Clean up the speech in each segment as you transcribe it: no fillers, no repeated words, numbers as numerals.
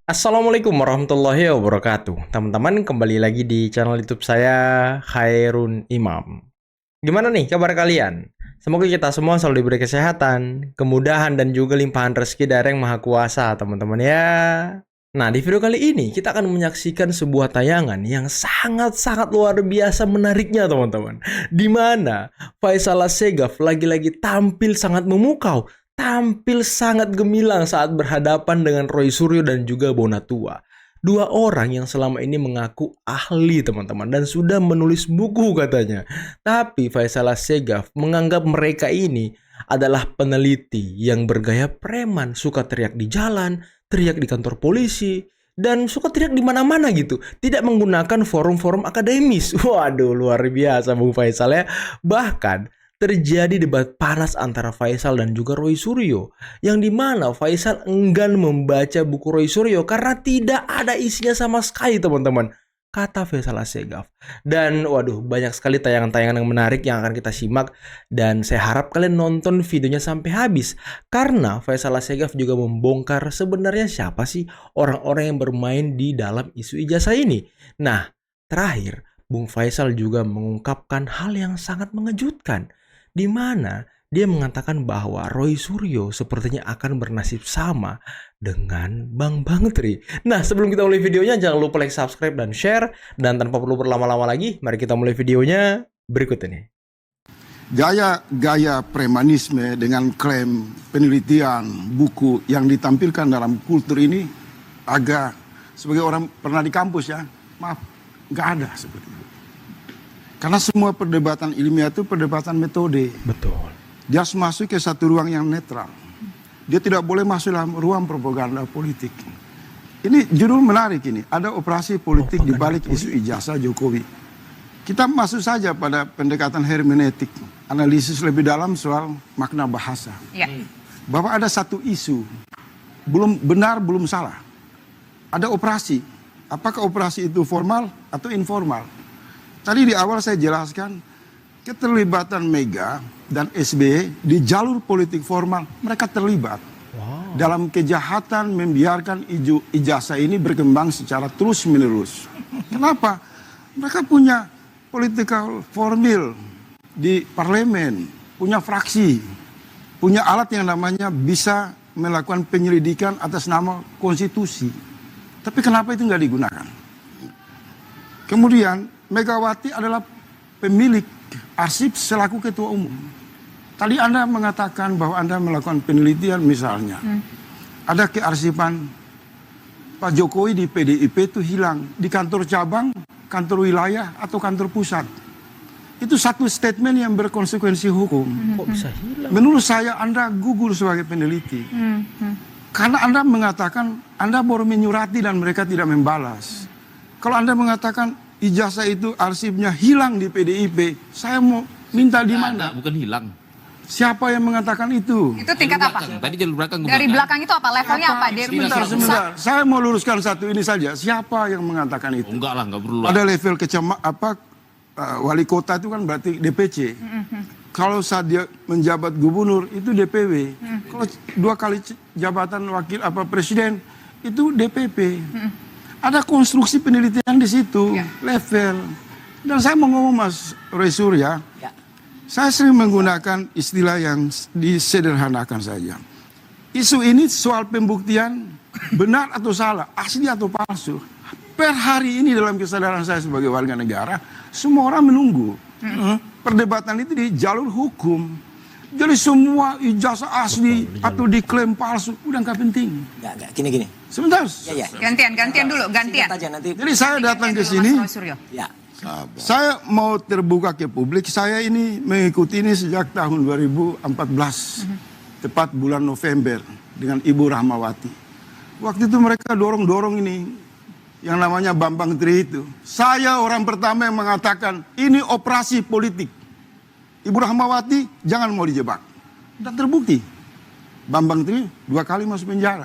Assalamualaikum warahmatullahi wabarakatuh. Teman-teman, kembali lagi di channel YouTube saya, Khairun Imam. Gimana nih kabar kalian? Semoga kita semua selalu diberi kesehatan, kemudahan, dan juga limpahan rezeki dari Yang Maha Kuasa, teman-teman ya. Nah, di video kali ini kita akan menyaksikan sebuah tayangan yang sangat-sangat luar biasa menariknya, teman-teman. Di mana Faisal Assegaf lagi-lagi tampil sangat memukau, tampil sangat gemilang saat berhadapan dengan Roy Suryo dan juga Bonatua. Dua orang yang selama ini mengaku ahli, teman-teman, dan sudah menulis buku katanya. Tapi Faisal Assegaf menganggap mereka ini adalah peneliti yang bergaya preman, suka teriak di jalan, teriak di kantor polisi, dan suka teriak di mana-mana gitu. Tidak menggunakan forum-forum akademis. Waduh, luar biasa Bung Faisal ya. Bahkan terjadi debat panas antara Faisal dan juga Roy Suryo, yang dimana Faisal enggan membaca buku Roy Suryo karena tidak ada isinya sama sekali, teman-teman, kata Faisal Assegaf. Dan waduh, banyak sekali tayangan-tayangan yang menarik yang akan kita simak, dan saya harap kalian nonton videonya sampai habis karena Faisal Assegaf juga membongkar sebenarnya siapa sih orang-orang yang bermain di dalam isu ijazah ini. Nah, terakhir Bung Faisal juga mengungkapkan hal yang sangat mengejutkan, di mana dia mengatakan bahwa Roy Suryo sepertinya akan bernasib sama dengan Bang Tri. Nah, sebelum kita mulai videonya, jangan lupa like, subscribe, dan share. Dan tanpa perlu berlama-lama lagi, mari kita mulai videonya berikut ini. Gaya-gaya premanisme dengan klaim penelitian buku yang ditampilkan dalam kultur ini agak, sebagai orang pernah di kampus ya, maaf, nggak ada seperti itu. Karena semua perdebatan ilmiah itu perdebatan metode. Betul. Dia harus masuk ke satu ruang yang netral. Dia tidak boleh masuk dalam ruang propaganda politik. Ini judul menarik ini. Ada operasi politik di balik isu ijazah Jokowi. Kita masuk saja pada pendekatan hermeneutik. Analisis lebih dalam soal makna bahasa. Ya. Bahwa ada satu isu. Belum benar, belum salah. Ada operasi. Apakah operasi itu formal atau informal? Tadi di awal saya jelaskan keterlibatan Mega dan SBY di jalur politik formal, mereka terlibat dalam kejahatan membiarkan ijazah ini berkembang secara terus-menerus. Kenapa? Mereka punya political formil di parlemen, punya fraksi, punya alat yang namanya bisa melakukan penyelidikan atas nama konstitusi. Tapi kenapa itu nggak digunakan? Kemudian Megawati adalah pemilik arsip selaku ketua umum. Tadi Anda mengatakan bahwa Anda melakukan penelitian misalnya. Ada kearsipan Pak Jokowi di PDIP itu hilang. Di kantor cabang, kantor wilayah, atau kantor pusat. Itu satu statement yang berkonsekuensi hukum. Kok bisa hilang? Menurut saya Anda gugur sebagai peneliti. Karena Anda mengatakan Anda baru menyurati dan mereka tidak membalas. Kalau Anda mengatakan ijazah itu arsipnya hilang di PDIP, saya mau minta di mana? Bukan hilang. Siapa yang mengatakan itu? Itu tingkat apa? Tadi jalur belakang. Dari belakang itu apa? Levelnya apa? Dari Sebentar. Saya mau luruskan satu ini saja. Siapa yang mengatakan itu? Enggak lah, enggak perlu lah. Ada level wali kota itu kan berarti DPC. Kalau saat dia menjabat gubernur itu DPW. Kalau 2 kali jabatan wakil presiden itu DPP. Ada konstruksi penelitian di situ, level. Dan saya mau ngomong Mas Roy Suryo, saya sering menggunakan istilah yang disederhanakan saja. Isu ini soal pembuktian benar atau salah, asli atau palsu. Per hari ini dalam kesadaran saya sebagai warga negara, semua orang menunggu. Perdebatan itu di jalur hukum. Jadi semua ijazah asli atau diklaim palsu, udah nggak penting. Enggak, gini. Sebentar. Ya. Gantian dulu, gantian. Singkat aja nanti. Jadi saya datang ke Mas sini, Roy Suryo. Ya. saya mau terbuka ke publik. Saya ini mengikuti ini sejak tahun 2014, tepat bulan November dengan Ibu Rahmawati. Waktu itu mereka dorong-dorong ini, yang namanya Bambang Tri itu. Saya orang pertama yang mengatakan ini operasi politik. Ibu Rahmawati jangan mau dijebak. Dan terbukti. Bambang Tri 2 kali masuk penjara.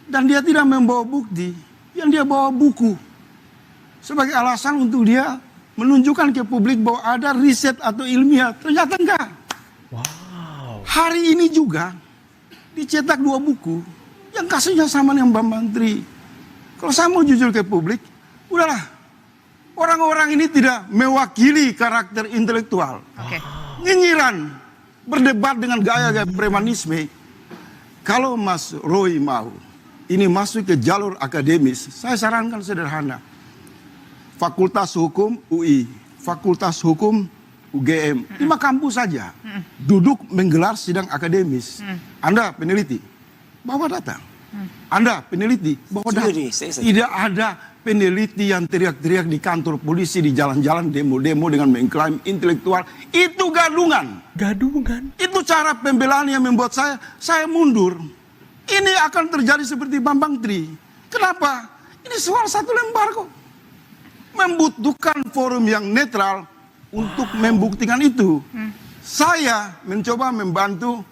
Dan dia tidak membawa bukti. Yang dia bawa buku. Sebagai alasan untuk dia menunjukkan ke publik bahwa ada riset atau ilmiah. Ternyata enggak. Wow. Hari ini juga dicetak 2 buku yang kasusnya sama dengan Bambang Tri. Kalau saya mau jujur ke publik, udahlah. Orang-orang ini tidak mewakili karakter intelektual. Oke. Nyinyiran, berdebat dengan gaya-gaya premanisme. Kalau Mas Roy mau ini masuk ke jalur akademis, saya sarankan sederhana. Fakultas Hukum UI, Fakultas Hukum UGM, 5 kampus saja. Duduk menggelar sidang akademis. Anda peneliti, bawa data. Anda peneliti, bawa data. Tidak ada peneliti yang teriak-teriak di kantor polisi, di jalan-jalan, demo-demo dengan mengklaim intelektual. Itu gadungan. Gadungan. Itu cara pembelaan yang membuat saya mundur. Ini akan terjadi seperti Bambang Tri. Kenapa? Ini soal 1 lembar kok. Membutuhkan forum yang netral untuk membuktikan itu. Saya mencoba membantu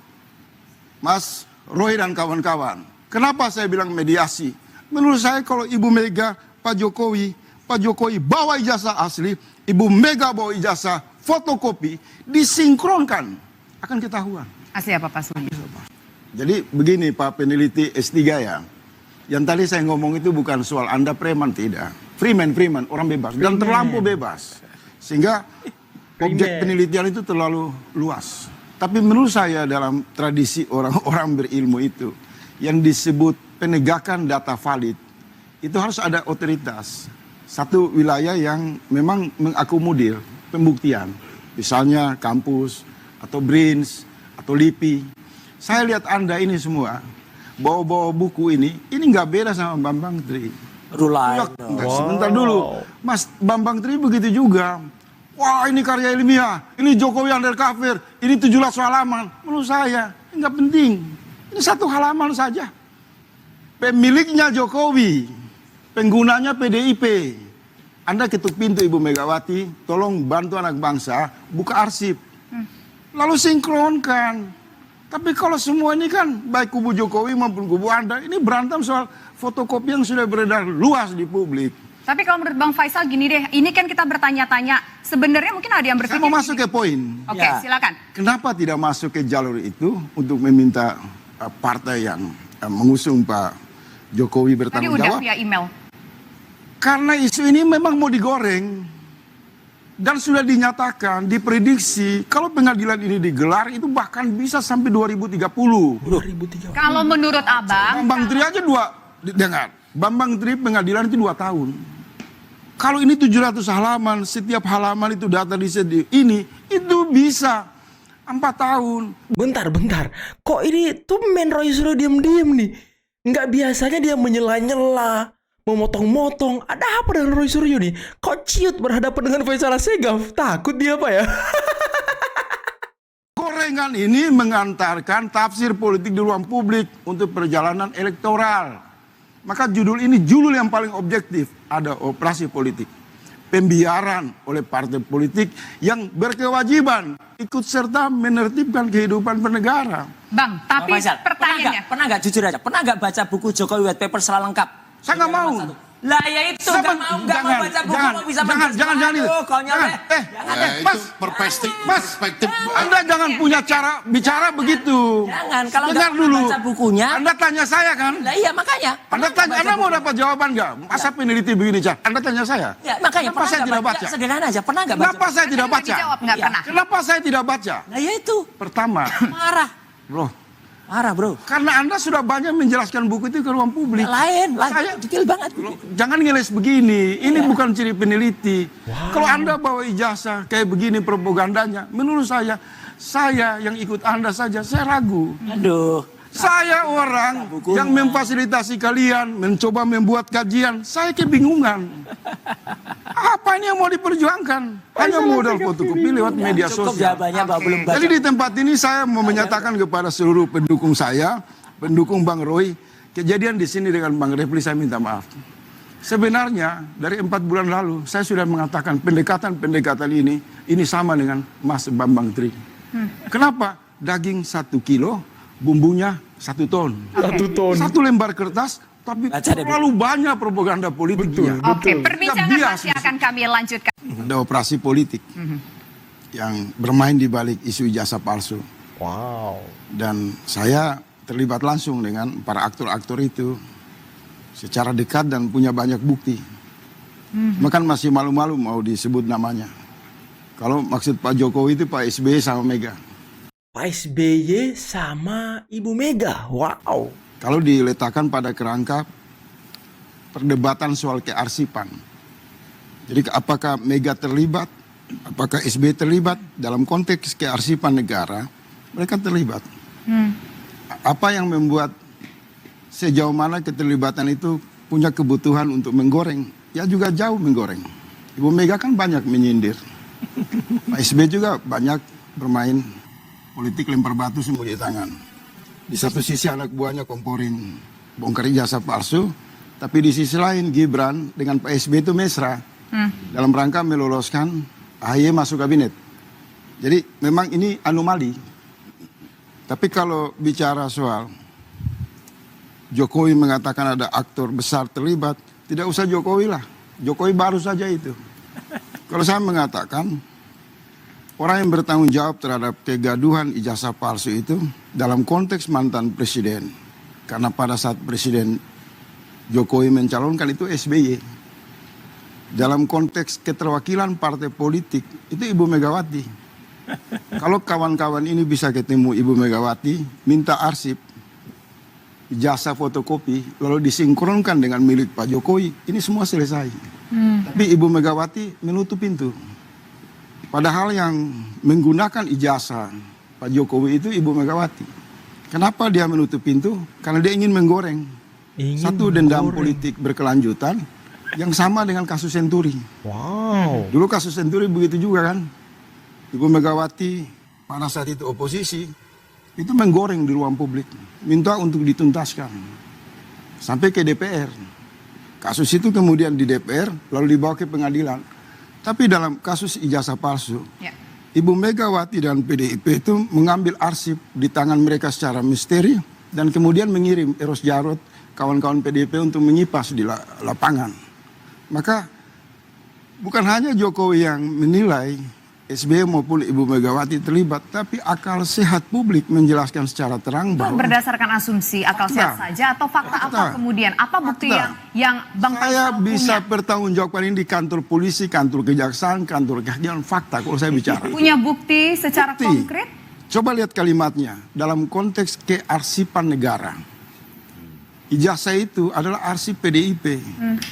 Mas Roy dan kawan-kawan. Kenapa saya bilang mediasi? Menurut saya kalau Ibu Mega, Pak Jokowi bawa ijazah asli, Ibu Mega bawa ijazah fotokopi, disinkronkan, akan ketahuan. Asli apa Pak Sudi? Jadi begini Pak peneliti S3 ya. Yang tadi saya ngomong itu bukan soal Anda preman, tidak. Freeman, orang bebas. Dan terlampau bebas. Sehingga objek penelitian itu terlalu luas. Tapi menurut saya dalam tradisi orang-orang berilmu itu, yang disebut penegakan data valid, itu harus ada otoritas. Satu wilayah yang memang mengakomodir pembuktian. Misalnya kampus, atau BRINS, atau LIPI. Saya lihat Anda ini semua, bawa-bawa buku ini nggak beda sama Bambang Tri. Sebentar dulu, Mas Bambang Tri begitu juga. Wah ini karya ilmiah, ini Jokowi undercover, ini 17 halaman. Menurut saya, ini nggak penting. Ini 1 halaman saja. Pemiliknya Jokowi, penggunanya PDIP. Anda ketuk pintu Ibu Megawati, tolong bantu anak bangsa, buka arsip. Lalu sinkronkan. Tapi kalau semua ini kan, baik kubu Jokowi maupun kubu Anda, ini berantem soal fotokopi yang sudah beredar luas di publik. Tapi kalau menurut Bang Faisal gini deh, ini kan kita bertanya-tanya, sebenarnya mungkin ada yang berpikir. Saya mau masuk ke poin. Oke, silakan. Kenapa tidak masuk ke jalur itu untuk meminta partai yang mengusung Pak Jokowi Tadi bertanggung udah jawab? via email. Karena isu ini memang mau digoreng. Dan sudah dinyatakan, diprediksi, kalau pengadilan ini digelar, itu bahkan bisa sampai 2030. Kalau menurut Abang, Bambang Tri aja dengar, Bambang Tri pengadilan itu 2 tahun. Kalau ini 700 halaman, setiap halaman itu data di ini, itu bisa 4 tahun. Bentar. Kok ini tuh Roy Suryo diem-diem nih? Nggak biasanya dia menyela-nyela, memotong-motong. Ada apa dengan Roy Suryo nih? Kok ciut berhadapan dengan Faisal Assegaf? Takut dia apa ya? Gorengan ini mengantarkan tafsir politik di ruang publik untuk perjalanan elektoral. Maka judul ini judul yang paling objektif. Ada operasi politik. Pembiaran oleh partai politik yang berkewajiban ikut serta menertibkan kehidupan bernegara. Bang, tapi Bang Faisal, pertanyaannya. pernah nggak jujur aja, pernah nggak baca buku Jokowi White Paper secara lengkap? Saya nggak mau. Lah ya itu nggak mau baca buku mau bisa jangan itu. Mas, perspektif. Anda jangan punya cara bicara begitu. Jangan, kalau dengar nggak dulu. baca bukunya. Anda tanya saya kan? Lah iya makanya. Anda mau dapat jawaban nggak? Masa peneliti begini, Cak? Anda tanya saya. Ya makanya Kenapa saya tidak baca? Sederhana aja, pernah nggak baca? Kenapa saya tidak Tadi baca? dijawab, nggak Iya. pernah. Kenapa saya tidak baca? Lah ya itu. Pertama, Marah bro. karena Anda sudah banyak menjelaskan buku itu ke ruang publik. Lain, Saya- detail banget. Jangan ngeles begini. Ini bukan ciri peneliti. Kalau Anda bawa ijazah kayak begini propagandanya, menurut saya yang ikut Anda saja, saya ragu. Aduh. Saya orang bukunya. yang memfasilitasi kalian, mencoba membuat kajian, saya kebingungan. Apa ini yang mau diperjuangkan? Hanya modal fotokopi lewat media Cukup sosial. jawabannya Pak, belum baca. Jadi di tempat ini saya mau menyatakan kepada seluruh pendukung saya, pendukung Bang Roy, kejadian di sini dengan Bang Refli saya minta maaf. Sebenarnya dari 4 bulan lalu saya sudah mengatakan pendekatan ini sama dengan Mas Bambang Tri. Kenapa? Daging 1 kilo, bumbunya 1 ton. 1 ton. 1 lembar kertas, tapi Baca deh, Bu. terlalu banyak propaganda politiknya. Oke, perbincangan bias masih akan kami lanjutkan. Ada operasi politik yang bermain di balik isu ijazah palsu. Wow. Dan saya terlibat langsung dengan para aktor-aktor itu. secara dekat dan punya banyak bukti. Makan masih malu-malu mau disebut namanya. Kalau maksud Pak Jokowi itu Pak SBY sama Mega. Pak SBY sama Ibu Mega. Wow. Kalau diletakkan pada kerangka perdebatan soal kearsipan. Jadi apakah Mega terlibat, apakah SBY terlibat dalam konteks kearsipan negara, mereka terlibat. Apa yang membuat sejauh mana keterlibatan itu punya kebutuhan untuk menggoreng? Ya juga jauh menggoreng. Ibu Mega kan banyak menyindir. Pak SBY juga banyak bermain politik lempar batu sembunyi tangan. Di satu sisi anak buahnya komporin bongkar ijazah palsu, tapi di sisi lain Gibran dengan Pak SBY itu mesra dalam rangka meloloskan AHY masuk kabinet. Jadi memang ini anomali. Tapi kalau bicara soal Jokowi mengatakan ada aktor besar terlibat, tidak usah Jokowi lah. Jokowi baru saja itu. Kalau saya mengatakan orang yang bertanggung jawab terhadap kegaduhan ijazah palsu itu dalam konteks mantan presiden. Karena pada saat Presiden Jokowi mencalonkan itu SBY. Dalam konteks keterwakilan partai politik itu Ibu Megawati. Kalau kawan-kawan ini bisa ketemu Ibu Megawati, minta arsip, ijazah fotokopi, lalu disinkronkan dengan milik Pak Jokowi, ini semua selesai. Tapi Ibu Megawati menutup pintu. Padahal yang menggunakan ijazah Pak Jokowi itu Ibu Megawati. Kenapa dia menutup pintu? Karena dia ingin menggoreng. Satu dendam politik berkelanjutan yang sama dengan kasus Senturi. Wow. Dulu kasus Senturi begitu juga kan. Ibu Megawati pada saat itu oposisi, itu menggoreng di ruang publik. Minta untuk dituntaskan. Sampai ke DPR. Kasus itu kemudian di DPR lalu dibawa ke pengadilan. Tapi dalam kasus ijazah palsu, Ibu Megawati dan PDIP itu mengambil arsip di tangan mereka secara misteri dan kemudian mengirim Eros Jarot, kawan-kawan PDIP untuk menyipas di lapangan. Maka bukan hanya Jokowi yang menilai SBY maupun Ibu Megawati terlibat, tapi akal sehat publik menjelaskan secara terang Itu bahwa berdasarkan asumsi akal sehat saja atau fakta apa kemudian? Apa bukti yang Bang saya Faisal bisa punya? pertanggungjawabkan ini di kantor polisi, kantor kejaksaan, kantor kehakiman, fakta kalau saya bicara. Punya bukti secara Bukti. konkret? Coba lihat kalimatnya dalam konteks kearsipan negara. Ijazah itu adalah arsip PDIP,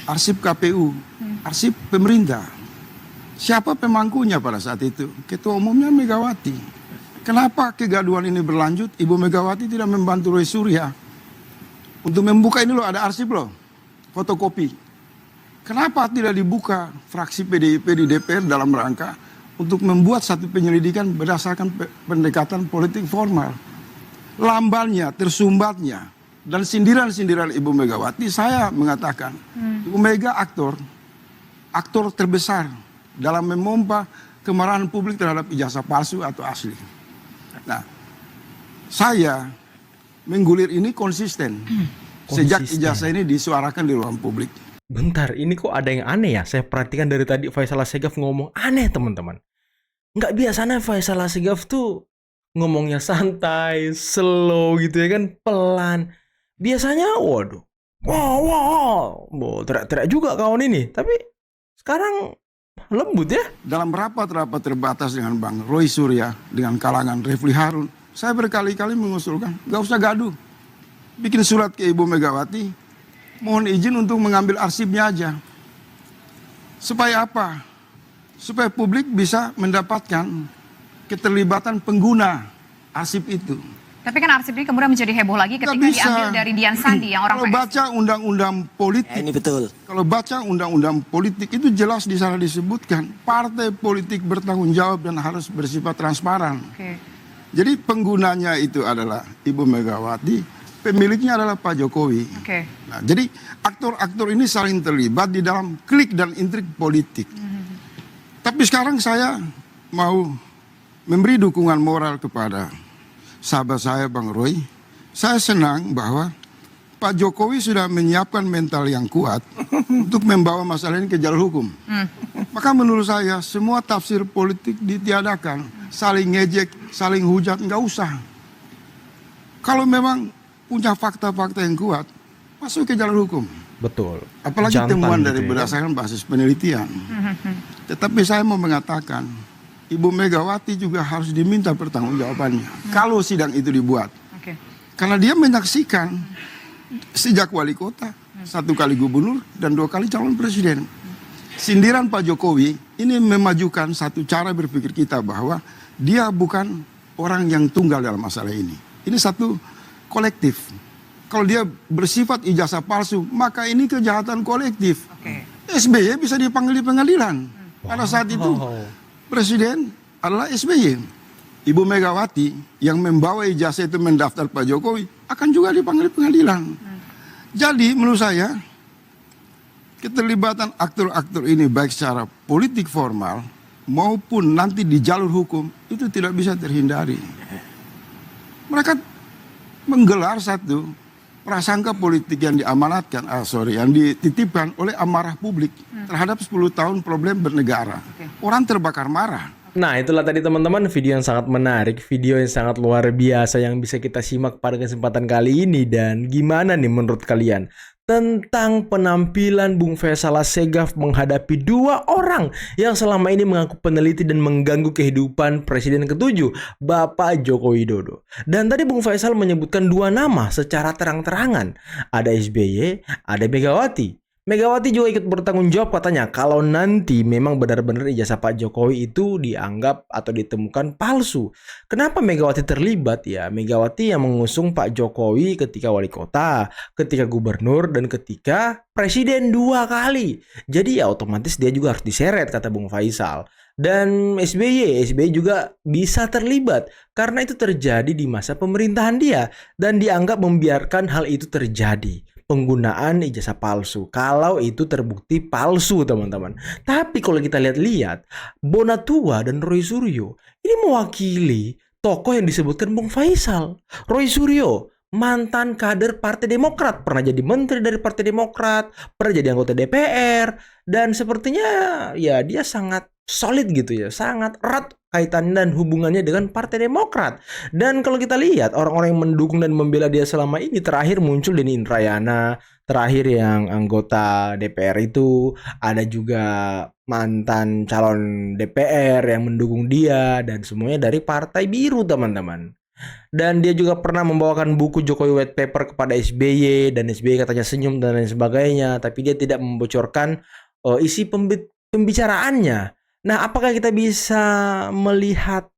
arsip KPU, arsip pemerintah. Siapa pemangkunya pada saat itu? Ketua umumnya Megawati. Kenapa kegaduhan ini berlanjut? Ibu Megawati tidak membantu Roy Surya untuk membuka ini loh, ada arsip loh, fotokopi. Kenapa tidak dibuka fraksi PDIP di DPR dalam rangka untuk membuat satu penyelidikan berdasarkan pendekatan politik formal? Lambannya, tersumbatnya, dan sindiran-sindiran Ibu Megawati, saya mengatakan Ibu Mega aktor terbesar dalam memompa kemarahan publik terhadap ijazah palsu atau asli. Nah, saya menggulir ini konsisten. Sejak ijazah ini disuarakan di ruang publik. Bentar, ini kok ada yang aneh ya? Saya perhatikan dari tadi Faisal Assegaf ngomong aneh teman-teman. Nggak biasanya Faisal Assegaf tuh ngomongnya santai, slow gitu ya kan, pelan. Biasanya, waduh, wow, teriak-teriak juga kawan ini. Tapi sekarang lembut ya. Dalam rapat-rapat terbatas dengan Bang Roy Surya, dengan kalangan Refli Harun, saya berkali-kali mengusulkan, gak usah gaduh. Bikin surat ke Ibu Megawati, mohon izin untuk mengambil arsipnya aja. Supaya apa? Supaya publik bisa mendapatkan keterlibatan pengguna arsip itu. Tapi kan arsip ini kemudian menjadi heboh lagi ketika diambil dari Dian Sandi yang orang Kalau baca undang-undang politik, Ini betul. kalau baca undang-undang politik itu jelas di sana disebutkan partai politik bertanggung jawab dan harus bersifat transparan. Jadi penggunanya itu adalah Ibu Megawati, pemiliknya adalah Pak Jokowi. Nah, jadi aktor-aktor ini saling terlibat di dalam klik dan intrik politik. Tapi sekarang saya mau memberi dukungan moral kepada sahabat saya Bang Roy. Saya senang bahwa Pak Jokowi sudah menyiapkan mental yang kuat untuk membawa masalah ini ke jalur hukum. Maka menurut saya semua tafsir politik ditiadakan. Saling ngejek, saling hujat, nggak usah. Kalau memang punya fakta-fakta yang kuat, masuk ke jalur hukum. Betul. Apalagi Jantan temuan gitu dari ya. berdasarkan basis penelitian. Tetapi saya mau mengatakan, Ibu Megawati juga harus diminta pertanggungjawabannya kalau sidang itu dibuat. Oke. Karena dia menyaksikan sejak wali kota, 1 kali gubernur dan 2 kali calon presiden. Sindiran Pak Jokowi ini memajukan satu cara berpikir kita bahwa dia bukan orang yang tunggal dalam masalah ini. Ini satu kolektif. Kalau dia bersifat ijazah palsu, maka ini kejahatan kolektif. Oke. SBY bisa dipanggil di pengadilan. Pada saat itu presiden adalah SBY. Ibu Megawati yang membawa ijazah itu mendaftar Pak Jokowi akan juga dipanggil di pengadilan. Jadi menurut saya keterlibatan aktor-aktor ini baik secara politik formal maupun nanti di jalur hukum itu tidak bisa terhindari. Mereka menggelar satu prasangka politik yang diamanatkan, yang dititipkan oleh amarah publik terhadap 10 tahun problem bernegara. Orang terbakar marah. Nah, itulah tadi teman-teman video yang sangat menarik, video yang sangat luar biasa yang bisa kita simak pada kesempatan kali ini. Dan gimana nih menurut kalian tentang penampilan Bung Faisal Assegaf menghadapi 2 orang yang selama ini mengaku peneliti dan mengganggu kehidupan Presiden ke-7, Bapak Joko Widodo. Dan tadi Bung Faisal menyebutkan 2 nama secara terang-terangan. Ada SBY, ada Megawati. Megawati juga ikut bertanggung jawab katanya kalau nanti memang benar-benar ijazah Pak Jokowi itu dianggap atau ditemukan palsu. Kenapa Megawati terlibat ya? Megawati yang mengusung Pak Jokowi ketika wali kota, ketika gubernur, dan ketika presiden 2 kali. Jadi ya otomatis dia juga harus diseret kata Bung Faisal. Dan SBY juga bisa terlibat karena itu terjadi di masa pemerintahan dia dan dianggap membiarkan hal itu terjadi. Penggunaan ijazah palsu kalau itu terbukti palsu teman-teman. Tapi kalau kita lihat-lihat Bonatua dan Roy Suryo ini mewakili tokoh yang disebutkan Bung Faisal. Roy Suryo mantan kader Partai Demokrat, pernah jadi menteri dari Partai Demokrat, pernah jadi anggota DPR, dan sepertinya ya dia sangat solid gitu ya, sangat erat kaitan dan hubungannya dengan Partai Demokrat. Dan kalau kita lihat orang-orang yang mendukung dan membela dia selama ini, terakhir muncul Denny Indrayana, terakhir yang anggota DPR itu, ada juga mantan calon DPR yang mendukung dia, dan semuanya dari Partai Biru teman-teman. Dan dia juga pernah membawakan buku Jokowi White Paper kepada SBY, dan SBY katanya senyum dan lain sebagainya, tapi dia tidak membocorkan isi pembicaraannya. Nah, apakah kita bisa melihat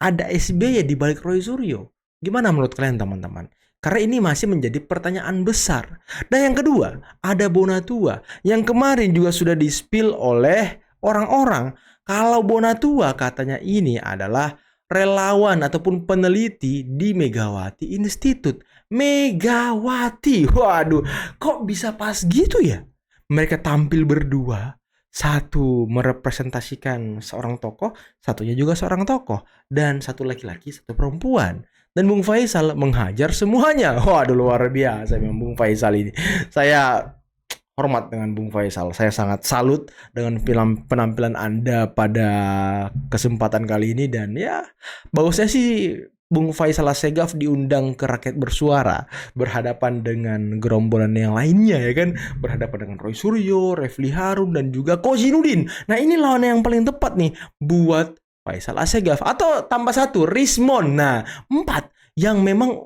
ada SBY di balik Roy Suryo? Gimana menurut kalian teman-teman? Karena ini masih menjadi pertanyaan besar. Dan yang kedua, ada Bonatua yang kemarin juga sudah di-spill oleh orang-orang. Kalau Bonatua katanya ini adalah relawan ataupun peneliti di Megawati Institute. Megawati, waduh, kok bisa pas gitu ya? Mereka tampil berdua. Satu merepresentasikan seorang tokoh, satunya juga seorang tokoh, dan satu laki-laki, satu perempuan. Dan Bung Faisal menghajar semuanya. Waduh, luar biasa memang Bung Faisal ini. Saya hormat dengan Bung Faisal. Saya sangat salut dengan penampilan Anda pada kesempatan kali ini. Dan ya, bagusnya sih Bung Faisal Assegaf diundang ke Rakyat Bersuara berhadapan dengan gerombolan yang lainnya ya kan, berhadapan dengan Roy Suryo, Refli Harun dan juga Kozinudin. Nah, ini lawan yang paling tepat nih buat Faisal Assegaf, atau tambah satu Rismon. Nah, 4 yang memang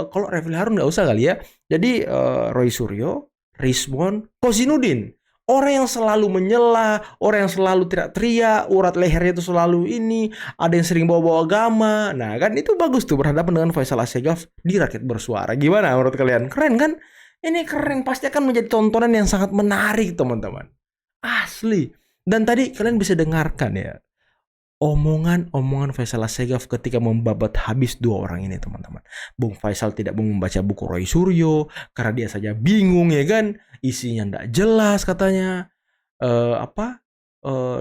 kalau Refli Harun nggak usah kali ya. Jadi Roy Suryo, Rismon, Kozinudin. Orang yang selalu menyela, orang yang selalu teriak-teriak, urat lehernya itu selalu ini, ada yang sering bawa-bawa agama. Nah, kan itu bagus tuh berhadapan dengan Faisal Assegaf di Rakyat Bersuara. Gimana menurut kalian? Keren kan? Ini keren, pasti akan menjadi tontonan yang sangat menarik, teman-teman. Asli. Dan tadi kalian bisa dengarkan ya omongan Faisal Assegaf ketika membabat habis 2 orang ini, teman-teman. Bung Faisal tidak mau membaca buku Roy Suryo karena dia saja bingung ya kan, isinya ndak jelas katanya.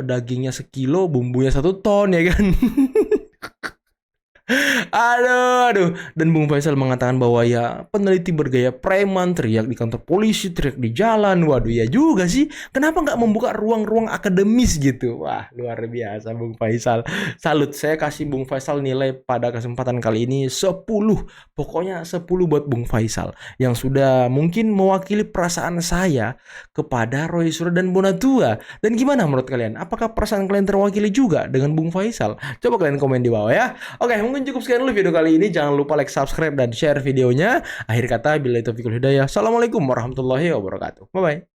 Dagingnya 1 kilo, bumbunya 1 ton ya kan. Aduh. Dan Bung Faisal mengatakan bahwa ya peneliti bergaya preman teriak di kantor polisi, teriak di jalan. Waduh ya juga sih. Kenapa nggak membuka ruang-ruang akademis gitu? Wah luar biasa Bung Faisal. Salut, saya kasih Bung Faisal nilai pada kesempatan kali ini 10. Pokoknya 10 buat Bung Faisal. Yang sudah mungkin mewakili perasaan saya kepada Roy Suryo dan Bonatua. Dan gimana menurut kalian? Apakah perasaan kalian terwakili juga dengan Bung Faisal? Coba kalian komen di bawah ya. Oke, mungkin cukup sekian dulu video kali ini. Jangan lupa like, subscribe, dan share videonya. Akhir kata, billahi taufiq wal hidayah. Assalamualaikum warahmatullahi wabarakatuh. Bye-bye.